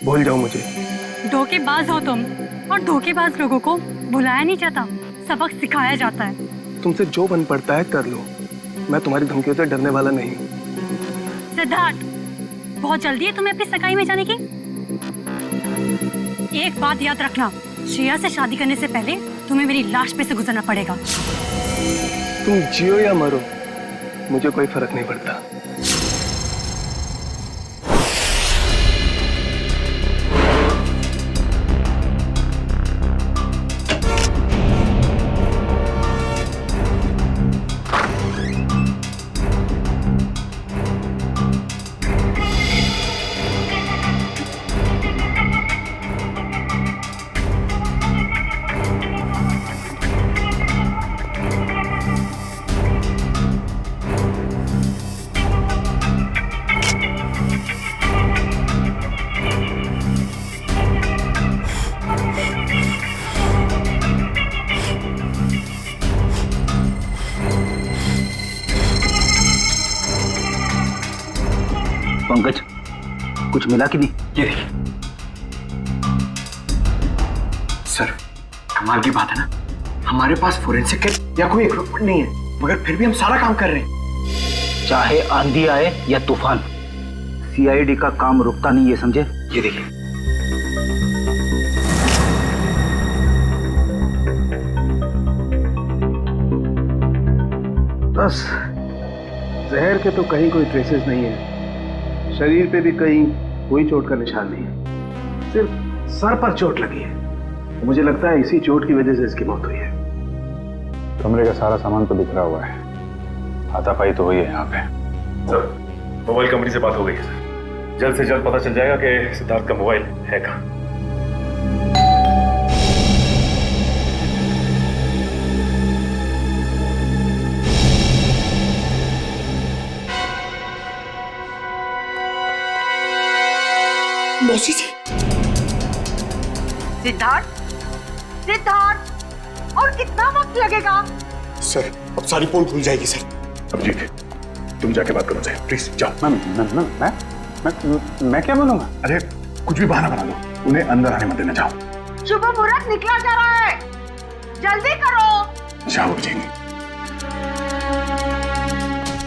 भूल जाओ मुझे। धोखेबाज हो तुम, और धोखेबाज लोगों को भुलाया नहीं जाता, सबक सिखाया जाता है। तुमसे जो बन पड़ता है कर लो, मैं तुम्हारी धमकियों से डरने वाला नहीं। सिद्धार्थ, बहुत जल्दी है तुम्हें अपनी सगाई में जाने की। एक बात याद रखना, श्रेया से शादी करने से पहले तुम्हें मेरी लाश पे से गुजरना पड़ेगा। तुम जियो या मरो, मुझे कोई फर्क नहीं पड़ता। पंकज, कुछ मिला कि नहीं? ये देखिए सर, कमाल की बात है ना, हमारे पास फोरेंसिक किट या कोई इक्विपमेंट नहीं है, मगर फिर भी हम सारा काम कर रहे हैं। चाहे आंधी आए या तूफान, सीआईडी का काम रुकता नहीं, ये समझे? ये देखिए, बस जहर के तो कहीं कोई ट्रेसेस नहीं है, शरीर पे भी कहीं कोई चोट का निशान नहीं है, सिर्फ सर पर चोट लगी है। मुझे लगता है इसी चोट की वजह से इसकी मौत हुई है। कमरे का सारा सामान तो बिखरा हुआ है, हाथापाई तो हुई है यहाँ पे। सर, मोबाइल कंपनी से बात हो गई है सर, जल्द से जल्द पता चल जाएगा कि सिद्धार्थ का मोबाइल है कहाँ। मौसी जी। सिद्धार्थ, सिद्धार्थ, और कितना वक्त लगेगा? सर, अब सारी पोल खुल जाएगी सर। अभिजीत, तुम जाके बात करो सर, प्लीज जाओ। मैं क्या बोलूंगा? अरे कुछ भी बहाना बना लो, उन्हें अंदर आने मत देना। जाओ। शुभ मुहूर्त निकला जा रहा है, जल्दी करो। जाओ जी।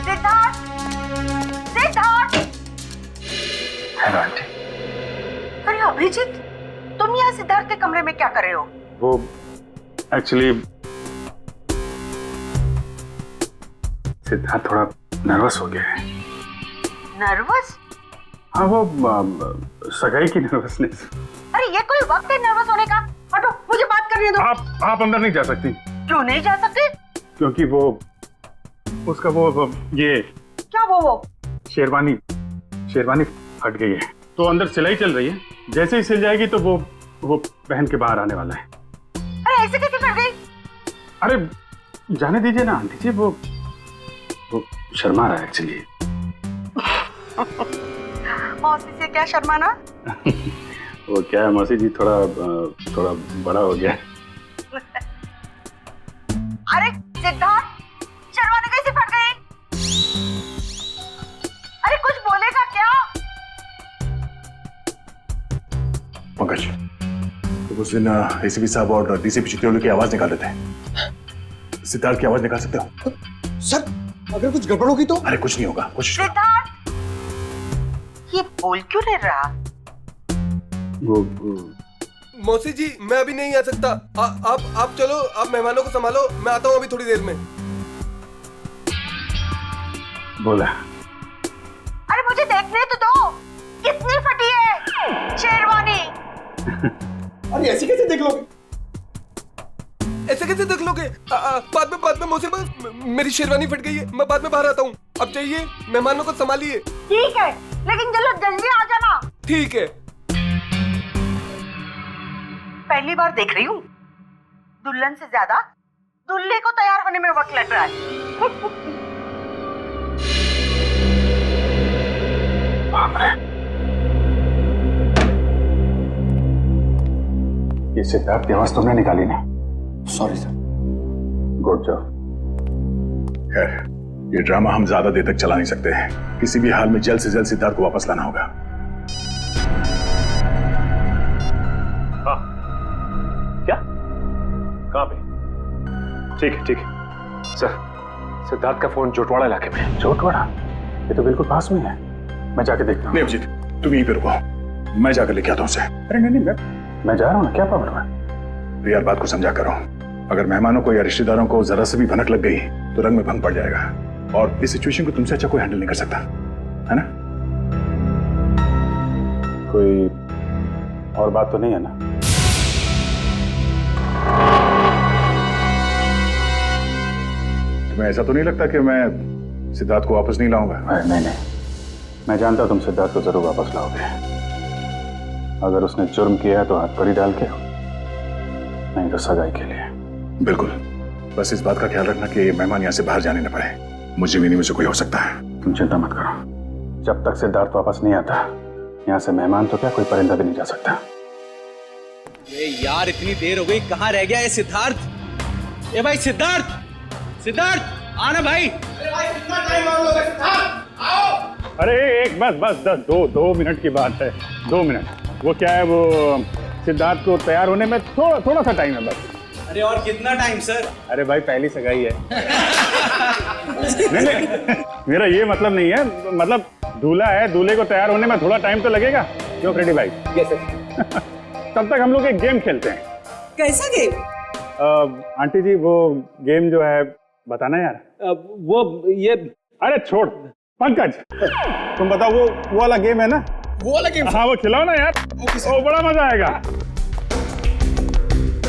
सिद्धार्थ, सिद्धार्थ। Hello aunty. अरे अभिजीत, तुम यहाँ सिद्धार्थ के कमरे में क्या कर रहे हो? वो एक्चुअली सिद्धार्थ थोड़ा नर्वस हो गया है। नर्वस? हाँ, वो सगाई की नर्वसनेस। अरे ये कोई वक्त है नर्वस होने का? हटो, मुझे बात करने दो। आप अंदर नहीं जा सकती। क्यों नहीं जा सकते? क्योंकि वो उसका वो ये क्या वो शेरवानी फट गई है, तो अंदर सिलाई चल रही है, जैसे ही सिल जाएगी तो वो पहन के बाहर आने वाला है। अरे ऐसे कैसे फट गई? अरे जाने दीजिए ना आंटी जी, वो शर्मा रहा है एक्चुअली। मौसी से क्या शर्माना? वो क्या है मौसी जी, थोड़ा बड़ा हो गया। अरे सिद्धार्थ, शर्मानी कैसे फट गई? अरे कुछ बोलेगा क्या? पंकज, तो उस दिन एसीपी साहब और डीसीपी चित्रोली की आवाज निकाल देते हैं, सिद्धार्थ की आवाज निकाल सकते हो? सर, अगर कुछ गड़बड़ होगी तो? अरे कुछ नहीं होगा, कोशिश करो। सिद्धार्थ, ये बोल क्यों नहीं रहा? मौसी जी, मैं अभी नहीं आ सकता। आप चलो, आप मेहमानों को संभालो, मैं आता हूँ अभी थोड़ी देर में। बोला। अरे मुझे देखने तो दो, कितनी फटी है शेरवानी। अरे ऐसे कैसे देख लोगे? ऐसे कैसे देख लोगे? बाद में मौसी, मेरी शेरवानी फट गई है, मैं बाद में बाहर आता हूँ। अब चाहिए, मेहमानों को संभालिए। ठीक है, लेकिन जल्दी आ जाना। ठीक है। पहली बार देख रही हूँ, दुल्हन से ज्यादा दूल्हे को तैयार होने में वक्त लग रहा है। बाप रे, ये सिद्धार्थ की आवाज तुमने निकाली ना? Sorry sir. Good job. खैर, ये ड्रामा हम ज्यादा देर तक चला नहीं सकते हैं, किसी भी हाल में जल्द से जल्द सिद्धार्थ को वापस लाना होगा। ठीक है, ठीक है। सर, सिद्धार्थ का फोन जोटवाड़ा इलाके में है। जोटवाड़ा? ये तो बिल्कुल पास में है। मैं जाके देखता हूँ। नहीं अभिजीत, तुम यहीं पे रुको, मैं जाकर लेके आता हूँ उसे। अरे नहीं, मैं जा रहा हूँ ना, क्या प्रॉब्लम है? तो यार बात को समझा करो, अगर मेहमानों को या रिश्तेदारों को जरा से भी भनक लग गई तो रंग में भंग पड़ जाएगा, और इस सिचुएशन को तुमसे अच्छा कोई हैंडल नहीं कर सकता, है ना? कोई और बात तो नहीं है ना? तुम्हें ऐसा तो नहीं लगता कि मैं सिद्धार्थ को वापस नहीं लाऊंगा? नहीं, मैं जानता हूं तुम सिद्धार्थ को जरूर वापस लाओगे। अगर उसने जुर्म किया है तो हाथ पर ही डाल के, नहीं तो सगाई के लिए। बिल्कुल, बस इस बात का ख्याल रखना कि मेहमान यहाँ से बाहर जाने न पाए। मुझे भी नहीं, मुझे कोई हो सकता है। तुम चिंता मत करो, जब तक सिद्धार्थ वापस नहीं आता यहाँ से मेहमान तो क्या, कोई परिंदा भी नहीं जा सकता। यार इतनी देर हो गई, कहाँ रह गया ये सिद्धार्थ? ए भाई सिद्धार्थ, सिद्धार्थ आना भाई। अरे भाई कितना टाइम लगेगा सिद्धार्थ, आओ। अरे एक बस 2 मिनट की बात है, 2 मिनट। वो क्या है, वो सिद्धार्थ को तैयार होने में थोड़ा सा टाइम है बस। अरे और कितना टाइम सर? अरे भाई पहली सगाई है। नहीं, मेरा ये मतलब नहीं है, मतलब दूल्हा है, दूल्हे को तैयार होने में थोड़ा टाइम तो लगेगा। क्यों फ्रेडी भाई? Yes sir. तब तक हम लोग एक गेम खेलते हैं। कैसा गेम? आंटी जी वो गेम जो है बताना यार। वो ये, अरे छोड़ पंकज, तुम बताओ वो वाला गेम है ना? वो वाला गेम? हाँ वो खिलाओ ना यार, वो बड़ा मजा आएगा।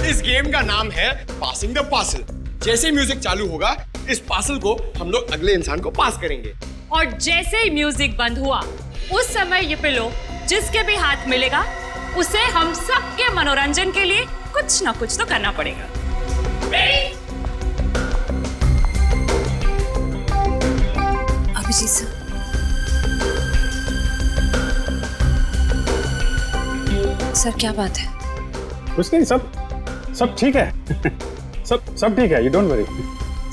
इस गेम का नाम है पासिंग द पार्सल। जैसे ही म्यूजिक चालू होगा, इस पार्सल को हम लोग अगले इंसान को पास करेंगे। और जैसे ही म्यूजिक बंद हुआ, उस समय ये पिलो जिसके भी हाथ मिलेगा उसे हम सबके मनोरंजन के लिए कुछ ना कुछ तो करना पड़ेगा। अभिजीत सर, सर क्या बात है? कुछ नहीं, सब ठीक है। सब ठीक है, यू डोंट वरी।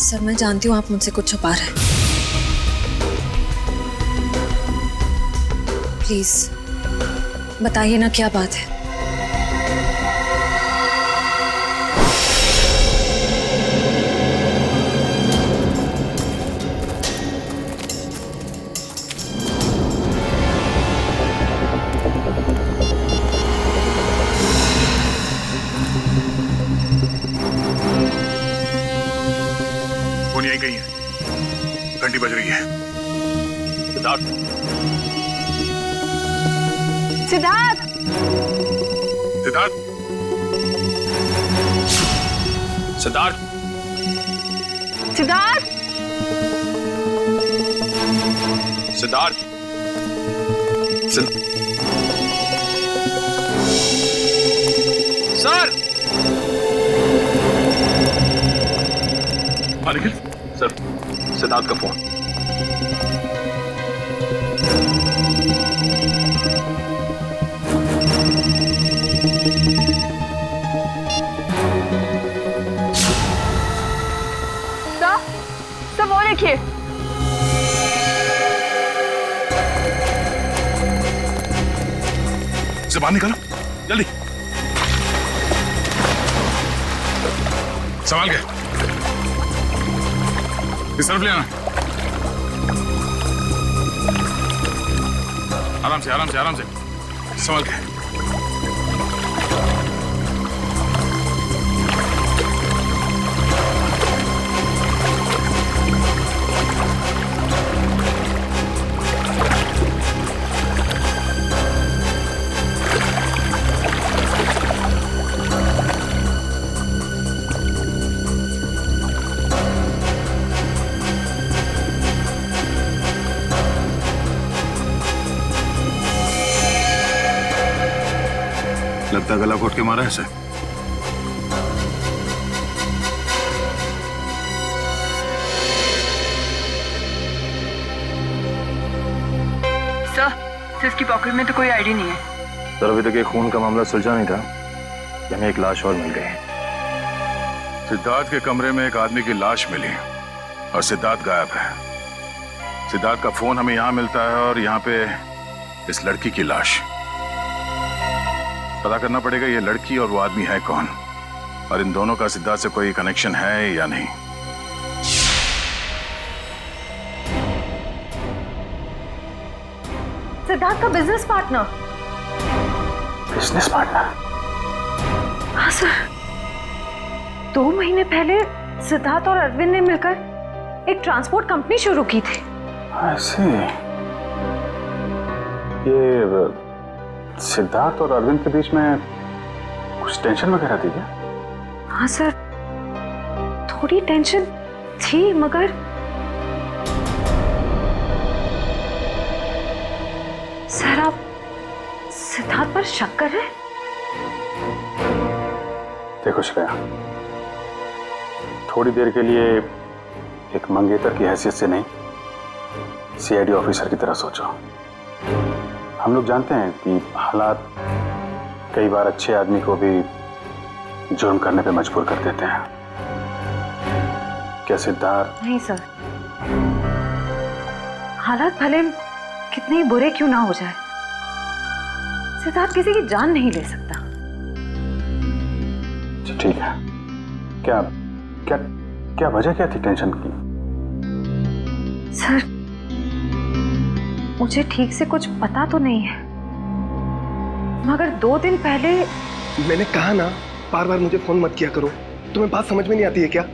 सर मैं जानती हूँ आप मुझसे कुछ छुपा रहे हैं, प्लीज बताइए ना क्या बात है। फोन यहीं कहीं है, घंटी बज रही है। सिद्धार्थ, सिद्धार्थ, सिद्धार्थ, सिद्धार्थ, सिद्धार्थ, सिद्धार्थ, सर निखिल सर, सिद्धार्थ का फोन। सर वो देखिए। से बाहर निकालो जल्दी, संभाल के इस तरफ ले आना। आराम से, आराम से, आराम से, संभाल के। लगता गला घोट के मारा है सर। सर इसकी पॉकेट में तो कोई आईडी नहीं है। सर अभी तक ये खून का मामला सुलझा नहीं था कि हमें एक लाश और मिल गई। सिद्धार्थ के कमरे में एक आदमी की लाश मिली और सिद्धार्थ गायब है। सिद्धार्थ का फोन हमें यहाँ मिलता है और यहाँ पे इस लड़की की लाश। पता करना पड़ेगा ये लड़की और वो आदमी है कौन। और इन दोनों का सिद्धार्थ से कोई कनेक्शन है या नहीं। सिद्धार्थ का बिजनेस पार्टनर। Business partner? हाँ सर, 2 महीने पहले सिद्धार्थ और अरविंद ने मिलकर एक ट्रांसपोर्ट कंपनी शुरू की थी। ऐसे ये सिद्धार्थ और अरविंद के बीच में कुछ टेंशन वगैरह थी क्या? हाँ सर, थोड़ी टेंशन थी, मगर सर आप सिद्धार्थ पर शक कर रहे हैं? देखो श्रेया, थोड़ी देर के लिए एक मंगेतर की हैसियत से नहीं, सीआईडी ऑफिसर की तरह सोचो। हम लोग जानते हैं कि हालात कई बार अच्छे आदमी को भी जुर्म करने पे मजबूर कर देते हैं। क्या सिद्धार्थ? नहीं सर, हालात भले कितने ही बुरे क्यों ना हो जाए, सिद्धार्थ किसी की जान नहीं ले सकता। ठीक है, क्या क्या क्या वजह क्या थी टेंशन की? सर मुझे ठीक से कुछ पता तो नहीं है, मगर 2 दिन पहले मैंने कहा ना, बार बार मुझे फोन मत किया करो। तुम्हें बात समझ में नहीं आती है क्या?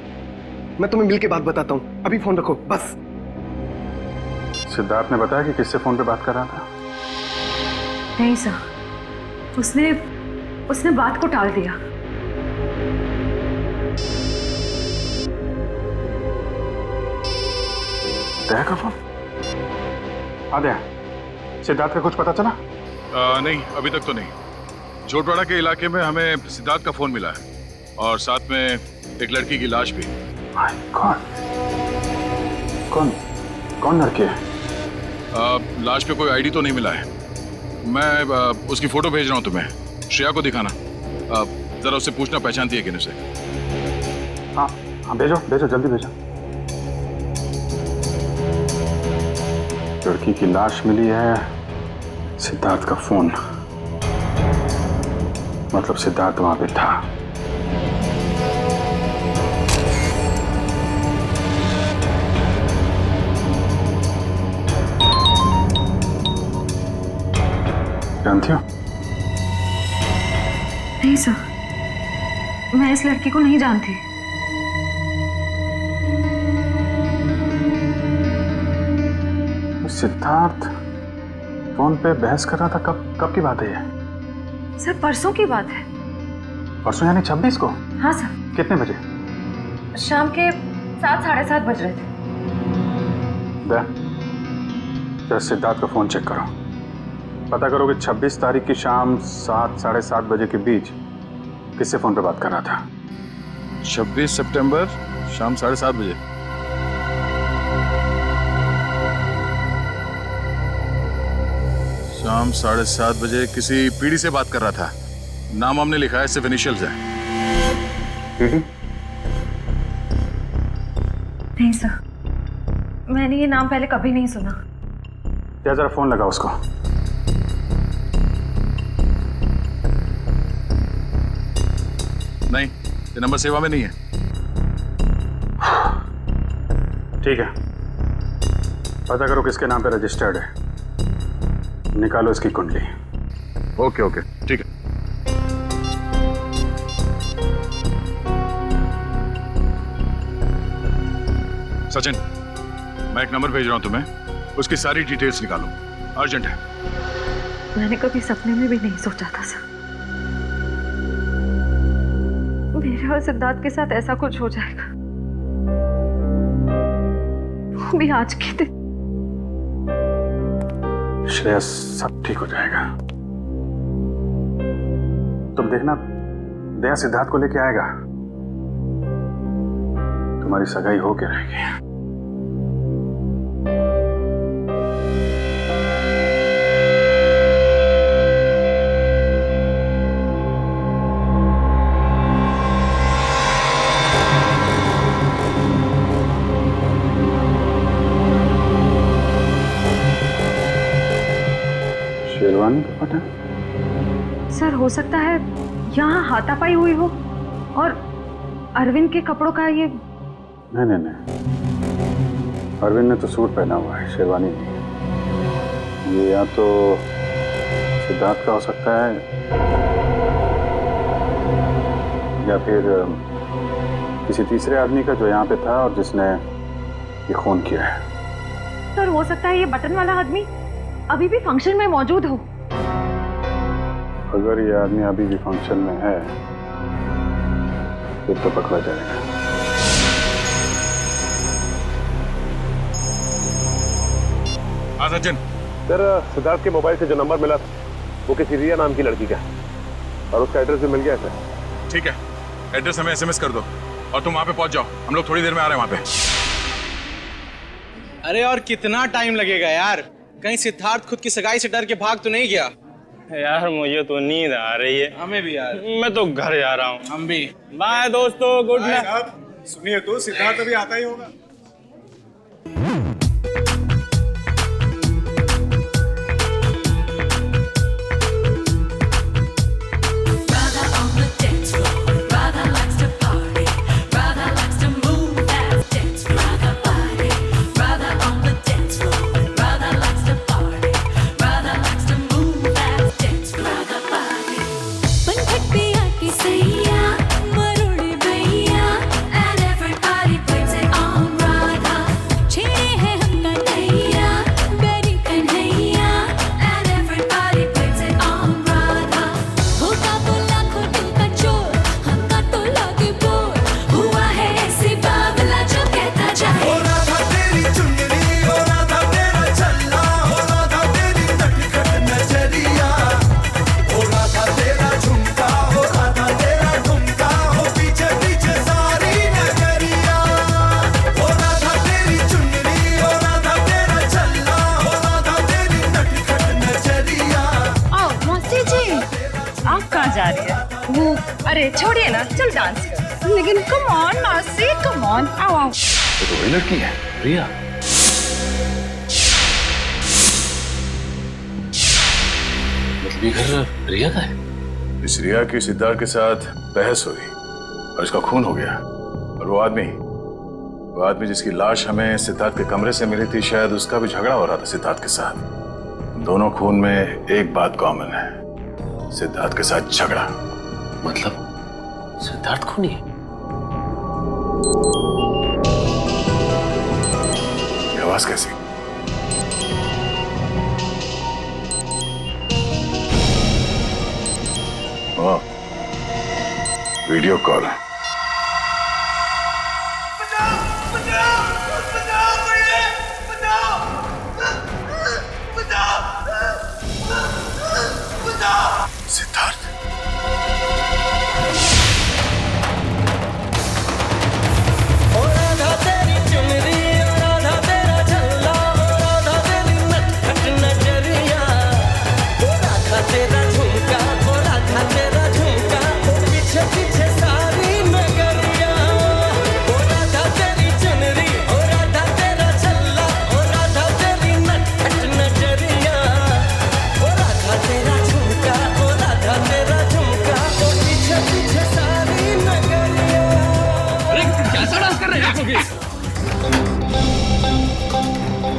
मैं तुम्हें मिल के बात बताता हूँ, अभी फोन रखो बस। सिद्धार्थ ने बताया कि किससे फोन पे बात कर रहा था? नहीं सर, उसने बात को टाल दिया। दया का फोन? आदया, सिद्धार्थ का कुछ पता चला? नहीं, अभी तक तो नहीं। जोटवाड़ा के इलाके में हमें सिद्धार्थ का फोन मिला है और साथ में एक लड़की की लाश भी। कौन लड़की है? लाश पे कोई आईडी तो नहीं मिला है। मैं उसकी फोटो भेज रहा हूँ तुम्हें, श्रेया को दिखाना। जरा उससे पूछना पहचानती है कि नहीं उसे। हाँ भेजो भेजो, जल्दी भेजो। लड़की की लाश मिली है, सिद्धार्थ का फोन, मतलब सिद्धार्थ वहां पे था। जानती हो? नहीं सर, मैं इस लड़की को नहीं जानती। सिद्धार्थ फोन पे बहस कर रहा था, कब की बात है ये? सर परसों की बात है। परसों यानी 26 को? हाँ सर। कितने बजे? शाम के 7, साढ़े 7 बज रहे थे। जरा सिद्धार्थ का फोन चेक करो, पता करो कि 26 तारीख की शाम 7, साढ़े 7 बजे के बीच किससे फोन पे बात कर रहा था। 26 सितंबर शाम 7:30 बजे। शाम 7:30 बजे किसी पीढ़ी से बात कर रहा था। नाम हमने लिखा है, सिर्फ इनिशियल्स है। पीढ़ी? नहीं सर, मैंने ये नाम पहले कभी नहीं सुना। क्या जरा फोन लगा उसको। नहीं, ये नंबर सेवा में नहीं है। ठीक है, पता करो किसके नाम पे रजिस्टर्ड है, निकालो इसकी कुंडली। ओके ओके, ठीक है। सचिन, मैं एक नंबर भेज रहा हूं तुम्हें, उसकी सारी डिटेल्स निकालो, अर्जेंट है। मैंने कभी सपने में भी नहीं सोचा था सर, मेरे और सिद्धार्थ के साथ ऐसा कुछ हो जाएगा, वो भी आज के दिन। श्रेया, सब ठीक हो जाएगा, तुम देखना। दया सिद्धार्थ को लेके आएगा, तुम्हारी सगाई होके रहेगी। शेरवानी का पता? सर हो सकता है यहाँ हाथापाई हुई हो, और अरविंद के कपड़ों का ये नहीं, अरविंद ने तो सूट पहना हुआ है, शेरवानी नहीं। ये या तो सिद्धार्थ का हो सकता है या फिर किसी तीसरे आदमी का जो यहाँ पे था और जिसने ये खून किया है। सर हो सकता है ये बटन वाला आदमी अभी भी फंक्शन में मौजूद हो। अगर ये आदमी अभी भी फंक्शन में है फिर तो पकड़ा जाएगा। हाँ सचिन। सर सिद्धार्थ के मोबाइल से जो नंबर मिला था वो किसी रिया नाम की लड़की का और उसका एड्रेस भी मिल गया सर। ठीक है, एड्रेस हमें SMS कर दो और तुम वहां पे पहुंच जाओ। हम लोग थोड़ी देर में आ रहे हैं वहां पे। अरे और कितना टाइम लगेगा यार? कहीं सिद्धार्थ खुद की सगाई से डर के भाग तो नहीं गया? यार मुझे तो नींद आ रही है। हमें भी यार। मैं तो घर जा रहा हूँ। हम भी। बाय दोस्तों, गुड नाइट। सुनिए तो सिद्धार्थ अभी आता ही होगा। अरे छोड़िए ना, चल डांस कर। लेकिन come on Nasi, come on, आओ आओ। ये तो वही लड़की है, रिया। मतलब ये घर रिया का है? इस रिया की सिद्धार्थ के साथ बहस हुई और इसका खून हो गया। और वो आदमी जिसकी लाश हमें सिद्धार्थ के कमरे से मिली थी, शायद उसका भी झगड़ा हो रहा था सिद्धार्थ के साथ। दोनों खून में एक बात कॉमन है, सिद्धार्थ के साथ झगड़ा। मतलब सिद्धार्थ खूनी है? ये आवाज कैसी? ओह, वीडियो कॉल। सिद्धार्थ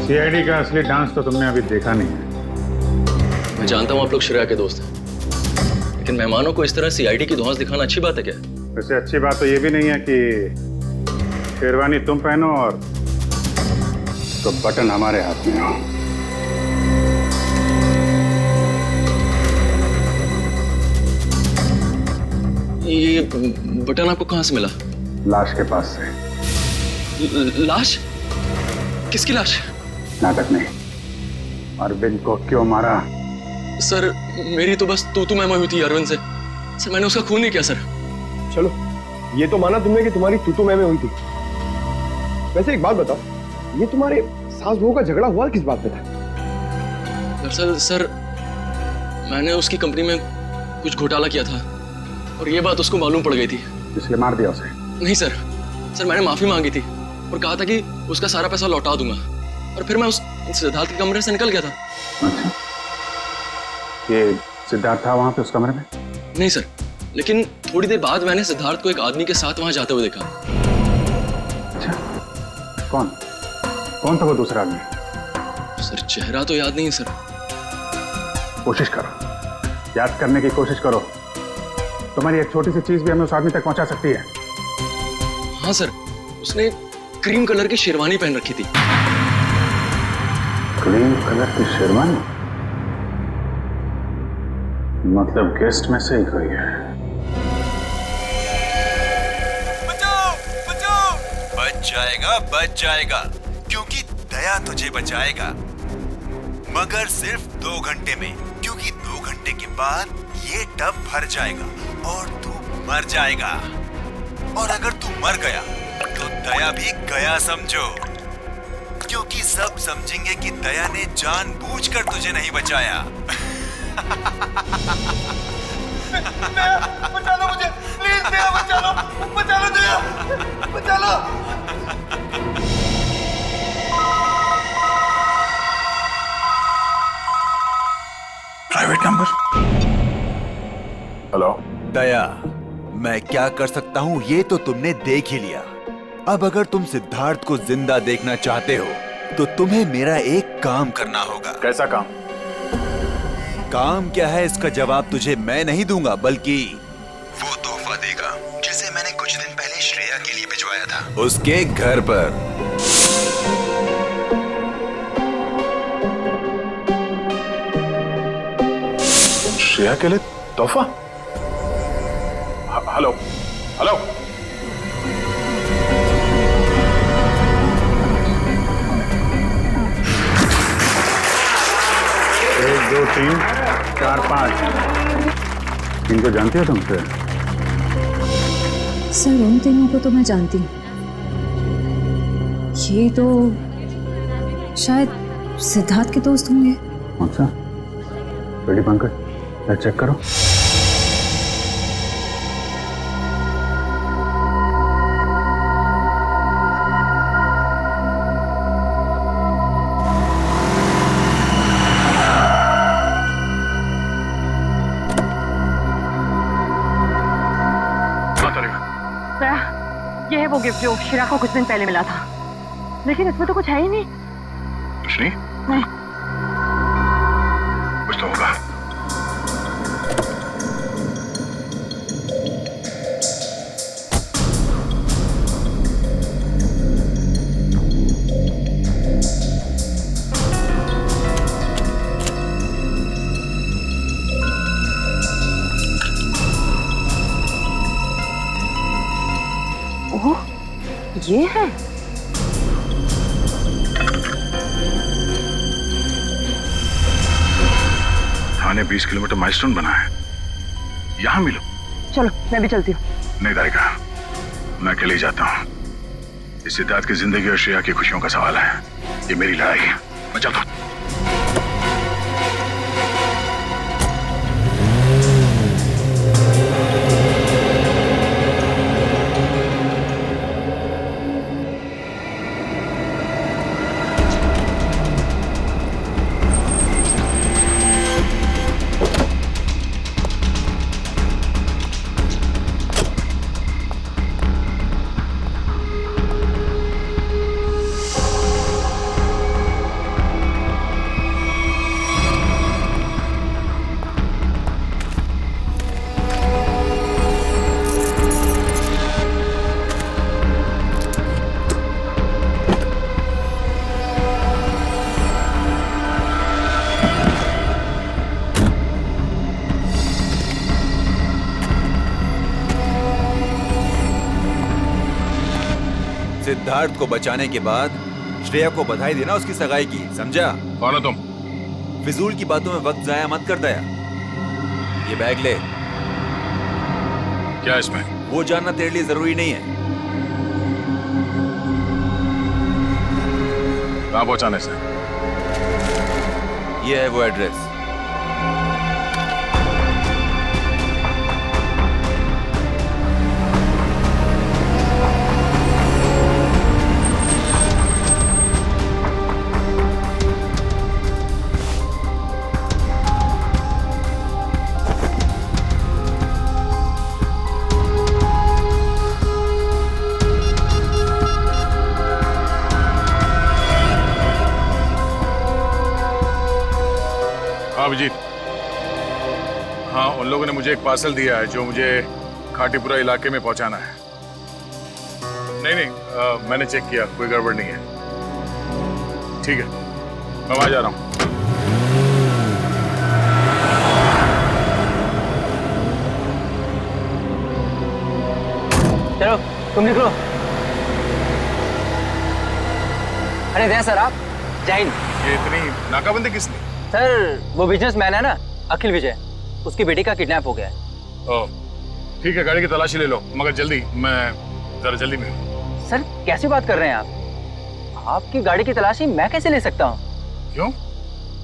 सीआईडी का असली डांस तो तुमने अभी देखा नहीं है। मैं जानता हूँ आप लोग श्रेया के दोस्त हैं, लेकिन मेहमानों को इस तरह सीआईडी की धौंस दिखाना अच्छी बात है क्या? वैसे अच्छी बात तो ये भी नहीं है कि शेरवानी तुम पहनो और तो बटन हमारे हाथ में हो। ये बटन आपको कहाँ से मिला? लाश के पास से। लाश? किसकी लाश? नाटक नहीं। अरविंद को क्यों मारा? सर मेरी तो बस तू मैं हुई थी अरविंद से। सर मैंने उसका खून नहीं किया सर। चलो ये तो माना तुमने कि तुम्हारी तू मैं हुई थी। वैसे एक बात बताओ, ये तुम्हारे सास बहू का झगड़ा हुआ किस बात पे था? दरअसल सर मैंने उसकी कंपनी में कुछ घोटाला किया था और ये बात उसको मालूम पड़ गई थी, इसलिए मार दिया उसे? नहीं सर, मैंने माफी मांगी थी और कहा था कि उसका सारा पैसा लौटा दूंगा और फिर मैं उस सिद्धार्थ के कमरे से निकल गया था। अच्छा, ये सिद्धार्थ था वहां पे उस कमरे में? नहीं सर, लेकिन थोड़ी देर बाद मैंने सिद्धार्थ को एक आदमी के साथ वहां जाते हुए देखा। अच्छा, कौन कौन था वो दूसरा आदमी? सर चेहरा तो याद नहीं सर। कोशिश करो, याद करने की कोशिश करो। तुम्हारी एक छोटी सी चीज भी हमें उस आदमी तक पहुंचा सकती है। हाँ सर, उसने क्रीम कलर की शेरवानी पहन रखी थी। क्रीम कलर की शेरवानी? मतलब गेस्ट में से ही कोई है। बच जाएगा क्योंकि दया तुझे बचाएगा, मगर सिर्फ 2 घंटे में, क्योंकि 2 घंटे के बाद ये टब भर जाएगा और तू मर जाएगा। और अगर तू मर गया तो दया भी गया समझो, क्योंकि सब समझेंगे कि दया ने जानबूझकर तुझे नहीं बचाया। बचा लो मुझे, प्लीज दया, बचा लो दया, बचा लो। Private number. हेलो दया, मैं क्या कर सकता हूँ ये तो तुमने देख ही लिया। अब अगर तुम सिद्धार्थ को जिंदा देखना चाहते हो तो तुम्हें मेरा एक काम करना होगा। कैसा काम? काम क्या है इसका जवाब तुझे मैं नहीं दूंगा, बल्कि वो तोहफा देगा जिसे मैंने कुछ दिन पहले श्रेया के लिए भिजवाया था उसके घर पर। श्रेया के लिए तोहफा? Hello hello, 1 2 3 4 5। इनको जानती हो तुम? सर उन तीनों को तो मैं जानती हूँ। ये तो शायद सिद्धार्थ के दोस्त होंगे। अच्छा, रेडी पंकज, चेक करो। ये है वो गिफ्ट जो शिरा को कुछ दिन पहले मिला था, लेकिन इसमें तो कुछ है ही नहीं। कुछ नहीं? नहीं। कुछ तो होगा। ओह, ये है। थाने 20 किलोमीटर माइलस्टोन बना है, यहाँ मिलो। चलो मैं भी चलती हूँ। नहीं दारिका, मैं अकेले ही जाता हूँ। इस सिद्धार्थ की जिंदगी और श्रेया की खुशियों का सवाल है। ये मेरी लड़ाई है, मैं चलता हूँ। सिद्धार्थ को बचाने के बाद श्रेया को बधाई देना उसकी सगाई की, समझा? कौन हो तुम? फिजूल की बातों में वक्त जाया मत कर दया। ये बैग ले। क्या इसमें? वो जानना तेरे लिए जरूरी नहीं है। कहाँ पहुंचाने से? ये है वो एड्रेस। सुजीत, हाँ उन लोगों ने मुझे एक पार्सल दिया है जो मुझे खाटीपुरा इलाके में पहुंचाना है। नहीं, मैंने चेक किया, कोई गड़बड़ नहीं है। ठीक है, मैं वहां जा रहा हूं। चलो तुम निकलो। अरे दया सर, आप जय हिंद। ये इतनी नाकाबंदी किस लिए? सर वो बिजनेसमैन है ना अखिल विजय, उसकी बेटी का किडनैप हो गया है। ओह ठीक है, गाड़ी की तलाशी ले लो, मगर जल्दी, मैं जरा जल्दी में हूं। सर कैसी बात कर रहे हैं आप? आपकी गाड़ी की तलाशी मैं कैसे ले सकता हूँ? क्यों?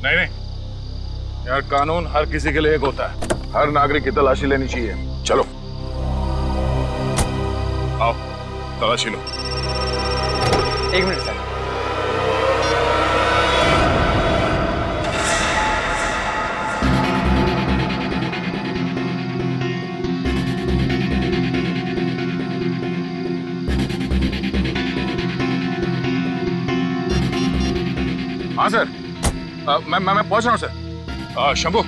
नहीं यार, कानून हर किसी के लिए एक होता है, हर नागरिक की तलाशी लेनी चाहिए। चलो आओ तलाशी लो। एक मिनट सर। हाँ सर, मैं पहुंच रहा हूँ सर। शंभू,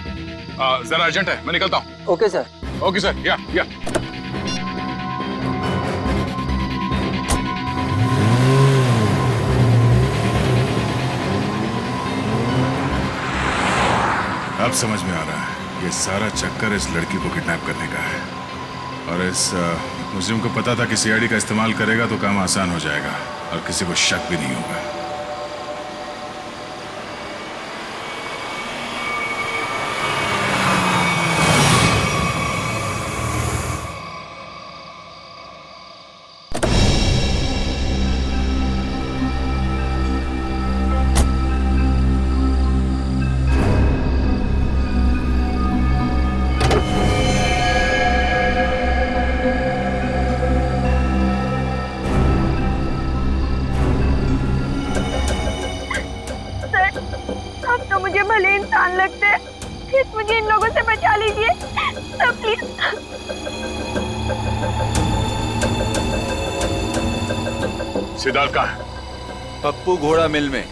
जरा अर्जेंट है, मैं निकलता हूँ। Okay sir. ओके सर, या अब समझ में आ रहा है, ये सारा चक्कर इस लड़की को किडनैप करने का है। और इस मुस्लिम को पता था कि सीआईडी का इस्तेमाल करेगा तो काम आसान हो जाएगा और किसी को शक भी नहीं होगा। मुझे इन लोगों से बचा लीजिए प्लीज। सिद्धार्थ कहाँ है? पप्पू घोड़ा मिल में।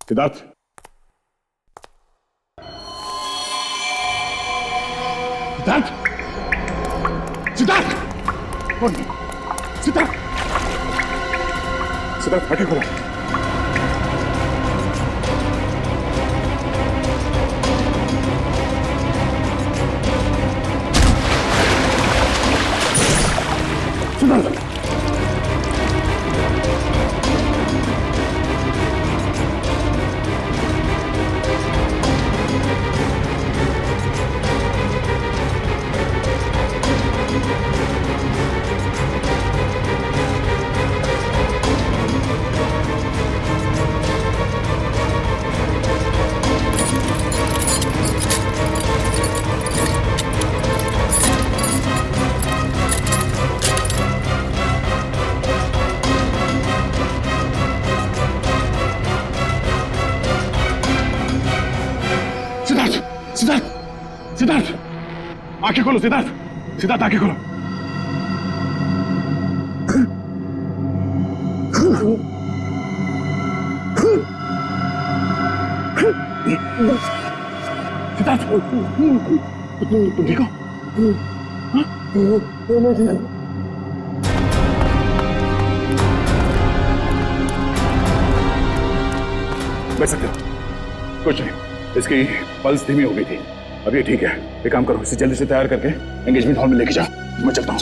सिद्धार्थ, सिद्धार्थ, सिद्धार्थ, सिद्धार्थ, सिद्धार्थ, आगे खोलो। सिद्धार्थ, सिद्धार्थ, आंखें खोलो। सिद्धार्थ, सिद्धार्थ, आंखें खोलो। सिद्धार्थ, तुम ठीक हो? बैठ सकते हो? कुछ नहीं, इसकी पल्स धीमी हो गई थी, अब ये ठीक है। एक काम करो, इसे जल्दी से तैयार करके एंगेजमेंट हॉल में लेके जाओ, मैं चलता हूँ।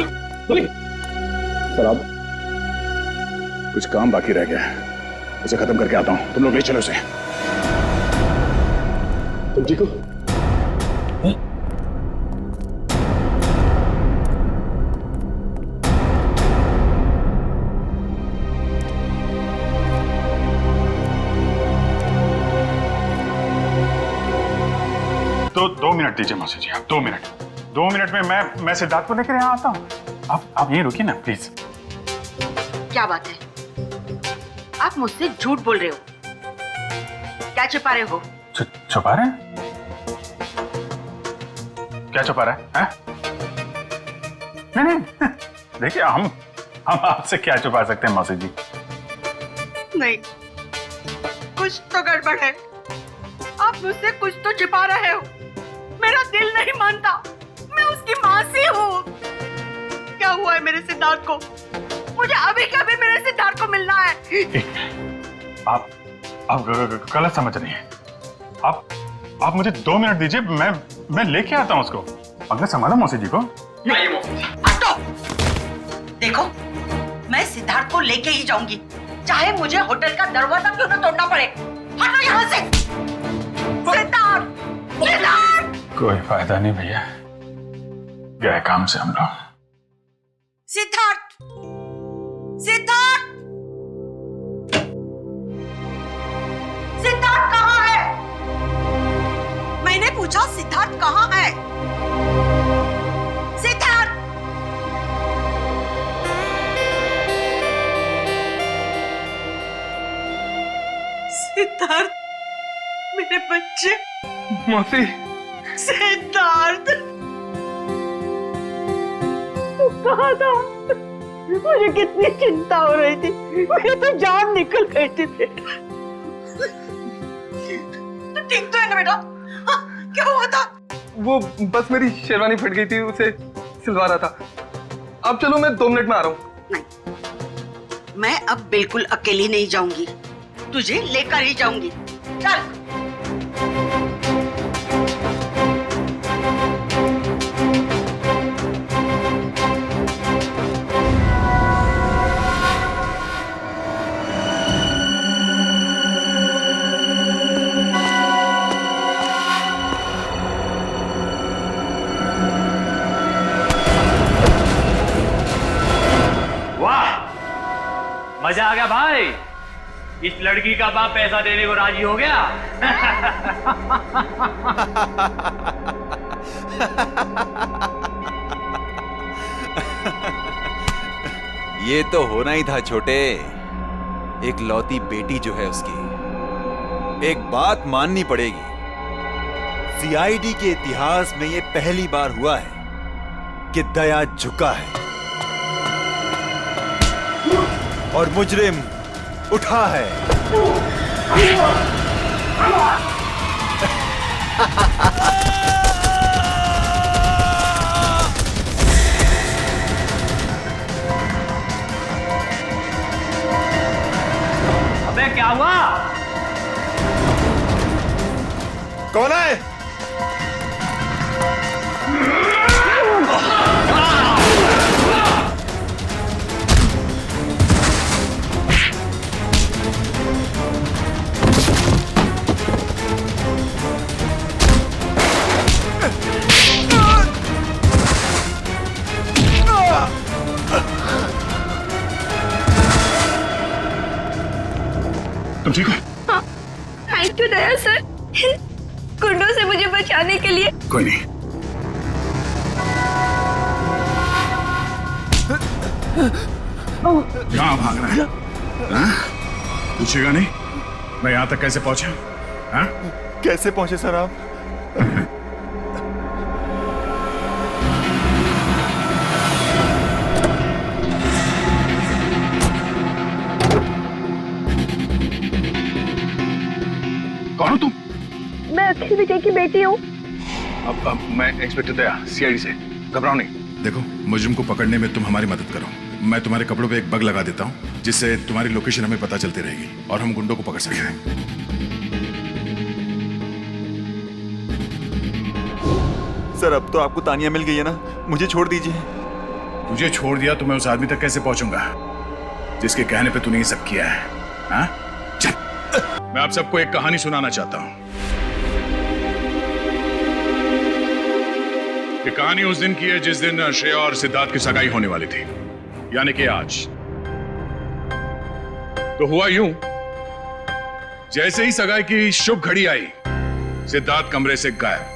सर आप, कुछ काम बाकी रह गया है, उसे खत्म करके आता हूँ, तुम लोग ले चलो उसे। तुम ठीक हो? तो 2 मिनट दीजिए मौसी जी, आप 2 मिनट। 2 मिनट में मैं सिद्धार्थ को लेकर यहाँ आता हूँ। आप यहीं रुकिए ना प्लीज। क्या बात है, आप मुझसे झूठ बोल रहे हो? क्या छुपा रहे हो? छुपा रहे हैं? क्या छुपा रहा है? नहीं, देखिए हम आपसे क्या छुपा सकते हैं मौसी जी? नहीं, कुछ तो गड़बड़ है। आप मुझसे कुछ तो छिपा रहे हो। मेरा दिल नहीं मानता, मैं उसकी मौसी हूँ। क्या हुआ है मेरे सिद्धार्थ को? मुझे अभी के अभी मेरे सिद्धार्थ को मिलना है। आप गलत समझ रही हैं। आप मुझे 2 मिनट दीजिए, मैं लेके आता हूँ उसको। अगर संभालो मौसी जी को। हटो। देखो, मैं सिद्धार्थ को लेके ही जाऊंगी, चाहे मुझे होटल का दरवाजा क्यों न तोड़ना पड़े। हटो यहाँ से। सिद्धार्थ, सिद्धार्थ। कोई फायदा नहीं भैया, गए काम से हम लोग। सिद्धार्थ, सिद्धार्थ, सिद्धार्थ कहाँ है? मैंने पूछा सिद्धार्थ कहाँ है? सिद्धार्थ, सिद्धार्थ, मेरे बच्चे। मौसी। सिद्धार्थ, तू कहाँ था? मुझे कितनी चिंता हो रही थी, मेरी तो जान निकल गई थी बेटा। तू ठीक तो है ना बेटा? क्या हुआ था? वो बस मेरी शेरवानी फट गई थी, उसे सिलवा रहा था। अब चलो, मैं 2 मिनट में आ रहा हूँ। नहीं, मैं अब बिल्कुल अकेली नहीं जाऊंगी, तुझे लेकर ही जाऊंगी। चल। मजा आ गया भाई, इस लड़की का बाप पैसा देने को राजी हो गया। ये तो होना ही था छोटे, एक लौती बेटी जो है उसकी। एक बात माननी पड़ेगी, सीआईडी के इतिहास में ये पहली बार हुआ है कि दया झुका है और मुजरिम उठा है। अबे क्या हुआ? कौन है? तुम ठीक हो? हाँ, थैंक यू दया सर, गुंडों से मुझे बचाने के लिए। कोई नहीं। कहाँ भाग रहा है? पूछेगा नहीं मैं यहाँ तक कैसे पहुंचा? कैसे पहुंचे सर आप? कौन हो तुम? मैं अखिल विजय की बेटी हूँ, अब मैं इंस्पेक्टर दया, सीआईडी से। घबराओ नहीं। देखो, मुजरिम को पकड़ने में तुम हमारी मदद करो। मैं तुम्हारे कपड़ों पे एक बग लगा देता हूँ, जिससे तुम्हारी लोकेशन हमें पता चलती रहेगी और हम गुंडों को पकड़ सकेंगे। सर, अब तो आपको तानिया मिल गई है ना, मुझे छोड़ दीजिए। तुझे छोड़ दिया तो मैं उस आदमी तक कैसे पहुंचूंगा जिसके कहने पे तूने ये सब किया है? हाँ? चल। मैं आप सबको एक कहानी सुनाना चाहता हूं। ये कहानी उस दिन की है जिस दिन श्रेया और सिद्धार्थ की सगाई होने वाली थी, यानी कि आज। तो हुआ यूं, जैसे ही सगाई की शुभ घड़ी आई, सिद्धार्थ कमरे से गायब।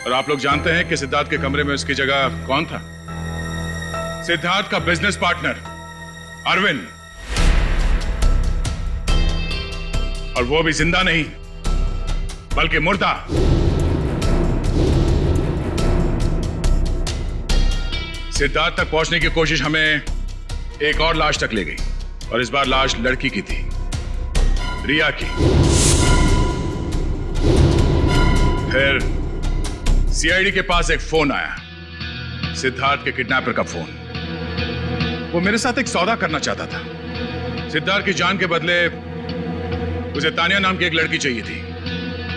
और आप लोग जानते हैं कि सिद्धार्थ के कमरे में उसकी जगह कौन था? सिद्धार्थ का बिजनेस पार्टनर अरविंद। और वो भी जिंदा नहीं बल्कि मुर्दा। सिद्धार्थ तक पहुंचने की कोशिश हमें एक और लाश तक ले गई, और इस बार लाश लड़की की थी, रिया की। फिर सीआईडी के पास एक फोन आया, सिद्धार्थ के किडनैपर का फोन। वो मेरे साथ एक सौदा करना चाहता था। सिद्धार्थ की जान के बदले उसे तानिया नाम की एक लड़की चाहिए थी,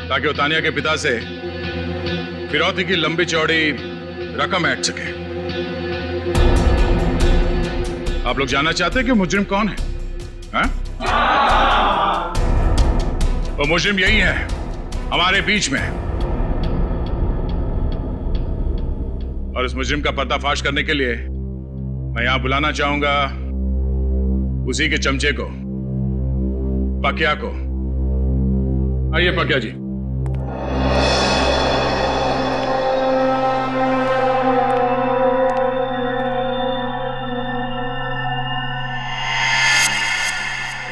ताकि वो तानिया के पिता से फिरौती की लंबी चौड़ी रकम ऐंठ सके। आप लोग जानना चाहते हैं कि मुजरिम कौन है? हाँ? वो मुजरिम यही है, हमारे बीच में। और इस मुजरिम का पर्दाफाश करने के लिए मैं यहां बुलाना चाहूंगा उसी के चमचे को, पकिया को। आइए पकिया जी।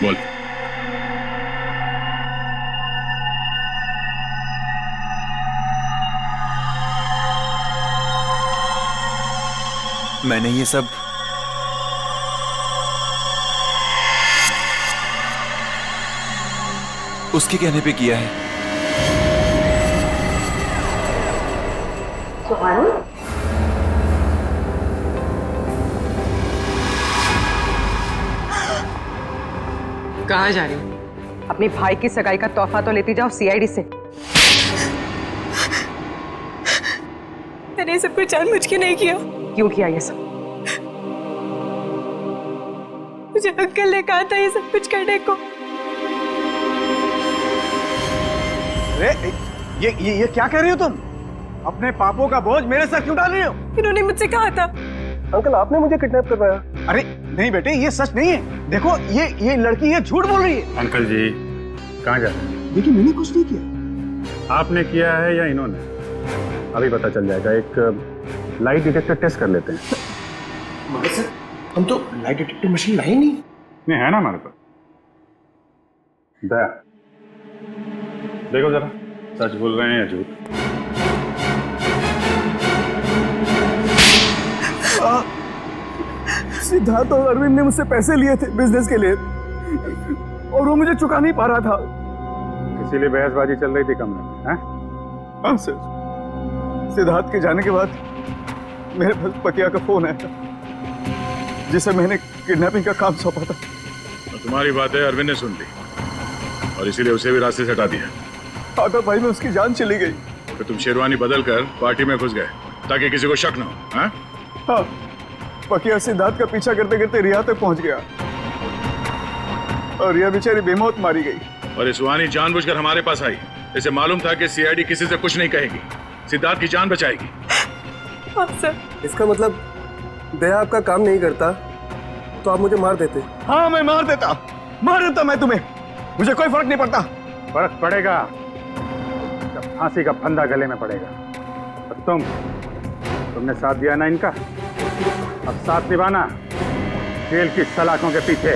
बोल। मैंने ये सब उसके कहने पे किया है। कहाँ जा रही? अपनी भाई की सगाई का तोहफा तो लेती जाओ सीआईडी से। मैंने ये सब कुछ जानबूझ के नहीं किया। क्यों किया ये सब? मुझे अंकल ने कहा था ये सब कुछ करने को। अरे ये क्या कह रही हो तुम? अपने पापों का बोझ मेरे सर क्यों डाल रही हो? इन्होंने मुझसे कहा था। अंकल, आपने मुझे किडनैप करवाया। अरे नहीं बेटे, ये सच नहीं है। देखो, ये लड़की ये झूठ बोल रही है। अंकल जी, कहाँ जा रहे हैं? देखिए, मैंने कुछ नहीं किया। आपने किया है या इन्होंने? अभी पता चल जाएगा। एक लाइट डिटेक्टर टेस्ट कर लेते हैं। मगर सर, हम तो लाइट डिटेक्टर मशीन लाए नहीं। नहीं है ना हमारे पास। दया, देखो जरा, सच बोल रहे हैं या झूठ? सिद्धार्थ और अरविंद ने मुझसे पैसे लिए थे बिजनेस के लिए, और वो मुझे चुका नहीं पा रहा था। इसीलिए बहसबाजी चल रही थी कमरे में, हैं? हाँ सर, सिद्धार्थ के जाने के बाद मेरे पास पकिया का फोन आया था, जिसे मैंने किडनैपिंग का काम सौंपा था। और तुम्हारी बातें अरविंद ने सुन ली और इसीलिए उसे भी रास्ते से हटा दिया। आधा भाई में उसकी जान चली गई। तो तुम शेरवानी बदल कर पार्टी में घुस गए ताकि किसी को शक न हो। हाँ? हाँ, पकिया सिद्धार्थ का पीछा करते करते रिया तक पहुंच गया, और रिया बेचारी बेमौत मारी गई। और ये सुहानी जानबूझकर हमारे पास आई। इसे मालूम था कि सीआईडी किसी से कुछ नहीं कहेगी, सिद्धार्थ की जान बचाएगी। हाँ सर। इसका मतलब दया आपका काम नहीं करता तो आप मुझे मार देते? हाँ, मैं मार देता मैं तुम्हें। मुझे कोई फर्क नहीं पड़ता। फर्क पड़ेगा जब फांसी का फंदा गले में पड़ेगा। और तुमने साथ दिया ना इनका, अब साथ निभाना जेल की सलाखों के पीछे।